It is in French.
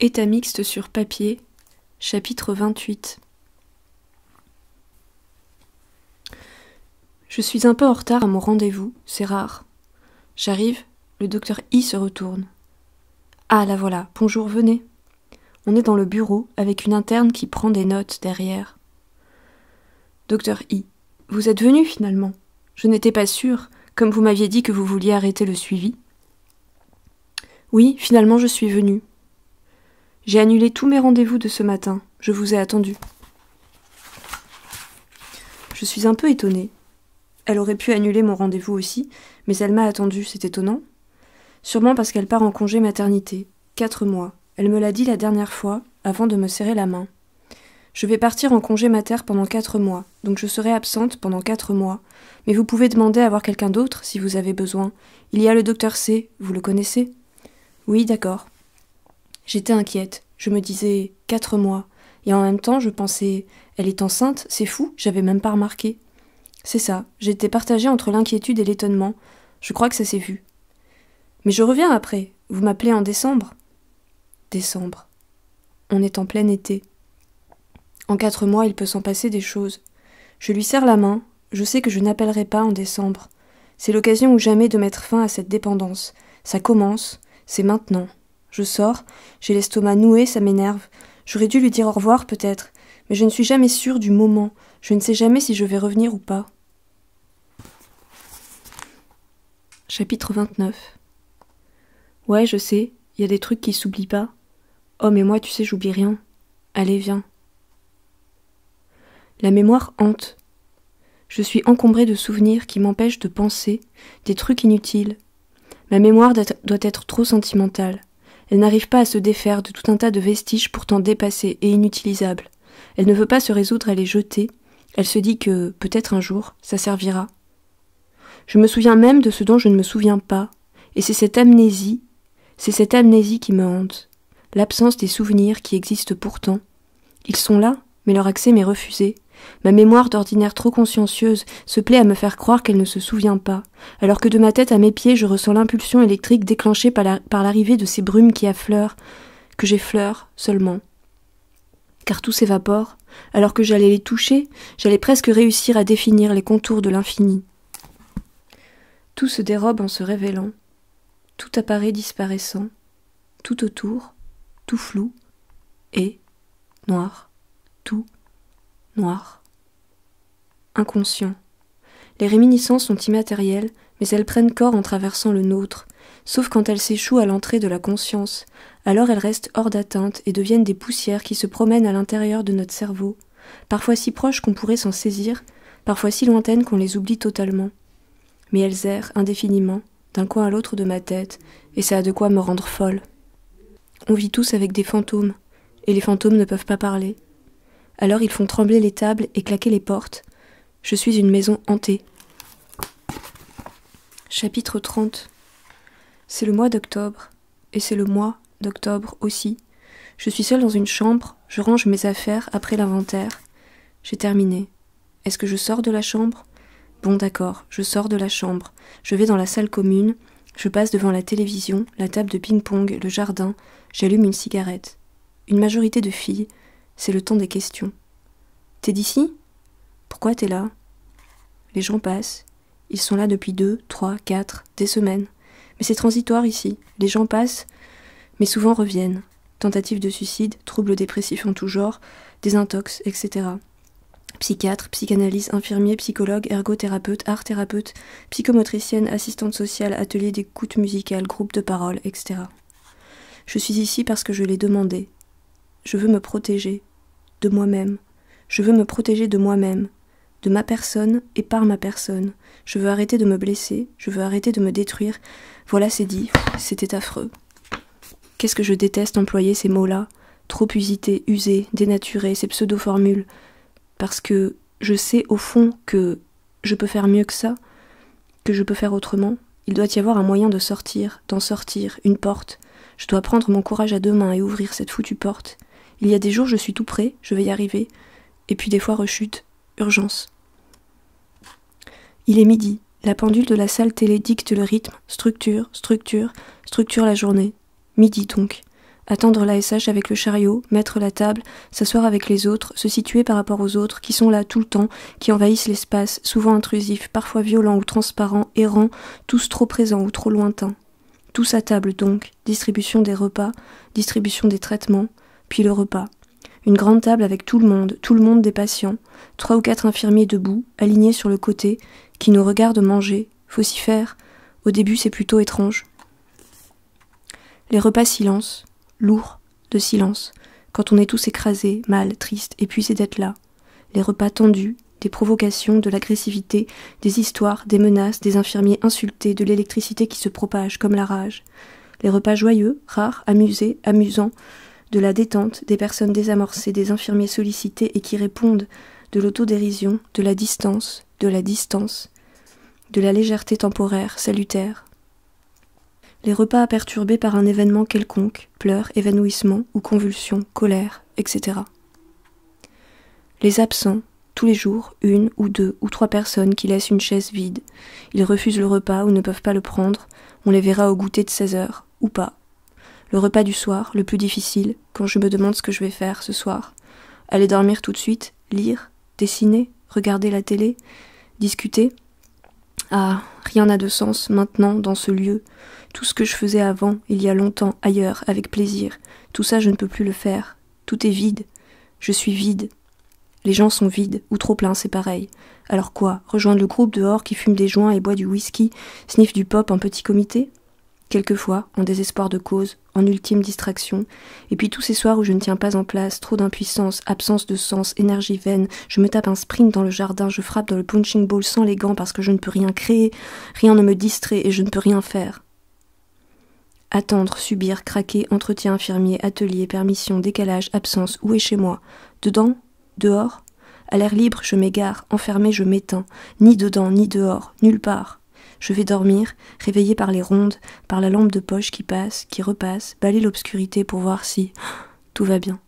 État mixte sur papier, chapitre 28. Je suis un peu en retard à mon rendez-vous, c'est rare. J'arrive, le docteur I se retourne. Ah, la voilà, bonjour, venez. On est dans le bureau, avec une interne qui prend des notes derrière. Docteur I, vous êtes venu finalement. Je n'étais pas sûre, comme vous m'aviez dit que vous vouliez arrêter le suivi. Oui, finalement je suis venue. J'ai annulé tous mes rendez-vous de ce matin. Je vous ai attendu. Je suis un peu étonnée. Elle aurait pu annuler mon rendez-vous aussi, mais elle m'a attendu, c'est étonnant. Sûrement parce qu'elle part en congé maternité. 4 mois. Elle me l'a dit la dernière fois, avant de me serrer la main. Je vais partir en congé mater pendant 4 mois, donc je serai absente pendant 4 mois. Mais vous pouvez demander à voir quelqu'un d'autre si vous avez besoin. Il y a le docteur C, vous le connaissez ? Oui, d'accord. J'étais inquiète, je me disais 4 mois, et en même temps je pensais elle est enceinte, c'est fou, j'avais même pas remarqué. C'est ça, j'étais partagée entre l'inquiétude et l'étonnement, je crois que ça s'est vu. Mais je reviens après, vous m'appelez en décembre ? Décembre. On est en plein été. En 4 mois il peut s'en passer des choses. Je lui serre la main, je sais que je n'appellerai pas en décembre. C'est l'occasion ou jamais de mettre fin à cette dépendance. Ça commence, c'est maintenant. Je sors, j'ai l'estomac noué, ça m'énerve. J'aurais dû lui dire au revoir peut-être, mais je ne suis jamais sûre du moment. Je ne sais jamais si je vais revenir ou pas. Chapitre 29. Ouais, je sais, il y a des trucs qui s'oublient pas. Oh, mais moi, tu sais, j'oublie rien. Allez, viens. La mémoire hante. Je suis encombrée de souvenirs qui m'empêchent de penser, des trucs inutiles. Ma mémoire doit être trop sentimentale. Elle n'arrive pas à se défaire de tout un tas de vestiges pourtant dépassés et inutilisables. Elle ne veut pas se résoudre à les jeter. Elle se dit que, peut-être un jour, ça servira. Je me souviens même de ce dont je ne me souviens pas. Et c'est cette amnésie qui me hante. L'absence des souvenirs qui existent pourtant. Ils sont là, mais leur accès m'est refusé. Ma mémoire d'ordinaire trop consciencieuse se plaît à me faire croire qu'elle ne se souvient pas, alors que de ma tête à mes pieds je ressens l'impulsion électrique déclenchée par l'arrivée de ces brumes qui affleurent, que j'effleure seulement. Car tout s'évapore, alors que j'allais les toucher, j'allais presque réussir à définir les contours de l'infini. Tout se dérobe en se révélant, tout apparaît disparaissant, tout autour, tout flou, et noir, tout noir. Inconscient. Les réminiscences sont immatérielles, mais elles prennent corps en traversant le nôtre, sauf quand elles s'échouent à l'entrée de la conscience. Alors elles restent hors d'atteinte et deviennent des poussières qui se promènent à l'intérieur de notre cerveau, parfois si proches qu'on pourrait s'en saisir, parfois si lointaines qu'on les oublie totalement. Mais elles errent indéfiniment, d'un coin à l'autre de ma tête, et ça a de quoi me rendre folle. On vit tous avec des fantômes, et les fantômes ne peuvent pas parler. Alors ils font trembler les tables et claquer les portes. Je suis une maison hantée. Chapitre 30. C'est le mois d'octobre, et c'est le mois d'octobre aussi. Je suis seule dans une chambre, je range mes affaires après l'inventaire. J'ai terminé. Est-ce que je sors de la chambre ? Bon d'accord, je sors de la chambre. Je vais dans la salle commune, je passe devant la télévision, la table de ping-pong, le jardin, j'allume une cigarette. Une majorité de filles. C'est le temps des questions. T'es d'ici ? Pourquoi t'es là ? Les gens passent. Ils sont là depuis 2, 3, 4, des semaines. Mais c'est transitoire ici. Les gens passent, mais souvent reviennent. Tentatives de suicide, troubles dépressifs en tout genre, désintox, etc. Psychiatre, psychanalyse, infirmier, psychologue, ergothérapeute, art-thérapeute, psychomotricienne, assistante sociale, atelier d'écoute musicale, groupe de parole, etc. Je suis ici parce que je l'ai demandé. Je veux me protéger de moi-même. Je veux me protéger de moi-même, de ma personne et par ma personne. Je veux arrêter de me blesser, je veux arrêter de me détruire. Voilà, c'est dit, c'était affreux. Qu'est-ce que je déteste employer ces mots-là, trop usités, usés, dénaturés, ces pseudo-formules, parce que je sais au fond que je peux faire mieux que ça, que je peux faire autrement. Il doit y avoir un moyen de sortir, d'en sortir, une porte. Je dois prendre mon courage à 2 mains et ouvrir cette foutue porte. Il y a des jours, je suis tout prêt, je vais y arriver. Et puis des fois, rechute, urgence. Il est midi. La pendule de la salle télé dicte le rythme, structure la journée. Midi donc. Attendre l'ASH avec le chariot, mettre la table, s'asseoir avec les autres, se situer par rapport aux autres, qui sont là tout le temps, qui envahissent l'espace, souvent intrusifs, parfois violents ou transparents, errants, tous trop présents ou trop lointains. Tous à table donc, distribution des repas, distribution des traitements, puis le repas. Une grande table avec tout le monde des patients, 3 ou 4 infirmiers debout, alignés sur le côté, qui nous regardent manger, faut s'y faire. Au début c'est plutôt étrange. Les repas silence, lourds de silence, quand on est tous écrasés, mal, tristes, épuisés d'être là. Les repas tendus, des provocations, de l'agressivité, des histoires, des menaces, des infirmiers insultés, de l'électricité qui se propage comme la rage. Les repas joyeux, rares, amusés, amusants, de la détente, des personnes désamorcées, des infirmiers sollicités et qui répondent, de l'autodérision, de la distance, de la légèreté temporaire, salutaire. Les repas perturbés par un événement quelconque, pleurs, évanouissements ou convulsions, colère, etc. Les absents, tous les jours, 1 ou 2 ou 3 personnes qui laissent une chaise vide. Ils refusent le repas ou ne peuvent pas le prendre, on les verra au goûter de 16h, ou pas. Le repas du soir, le plus difficile, quand je me demande ce que je vais faire ce soir. Aller dormir tout de suite, lire, dessiner, regarder la télé, discuter. Ah, rien n'a de sens maintenant dans ce lieu. Tout ce que je faisais avant, il y a longtemps, ailleurs, avec plaisir, tout ça je ne peux plus le faire. Tout est vide. Je suis vide. Les gens sont vides, ou trop pleins, c'est pareil. Alors quoi, rejoindre le groupe dehors qui fume des joints et boit du whisky, sniffe du pop en petit comité ? Quelquefois, en désespoir de cause, en ultime distraction, et puis tous ces soirs où je ne tiens pas en place, trop d'impuissance, absence de sens, énergie vaine, je me tape un sprint dans le jardin, je frappe dans le punching ball sans les gants parce que je ne peux rien créer, rien ne me distrait et je ne peux rien faire. Attendre, subir, craquer, entretien infirmier, atelier, permission, décalage, absence, où est chez moi ? Dedans ? Dehors ? À l'air libre, je m'égare, enfermé, je m'éteins, ni dedans, ni dehors, nulle part. Je vais dormir, réveillé par les rondes, par la lampe de poche qui passe, qui repasse, balayer l'obscurité pour voir si tout va bien.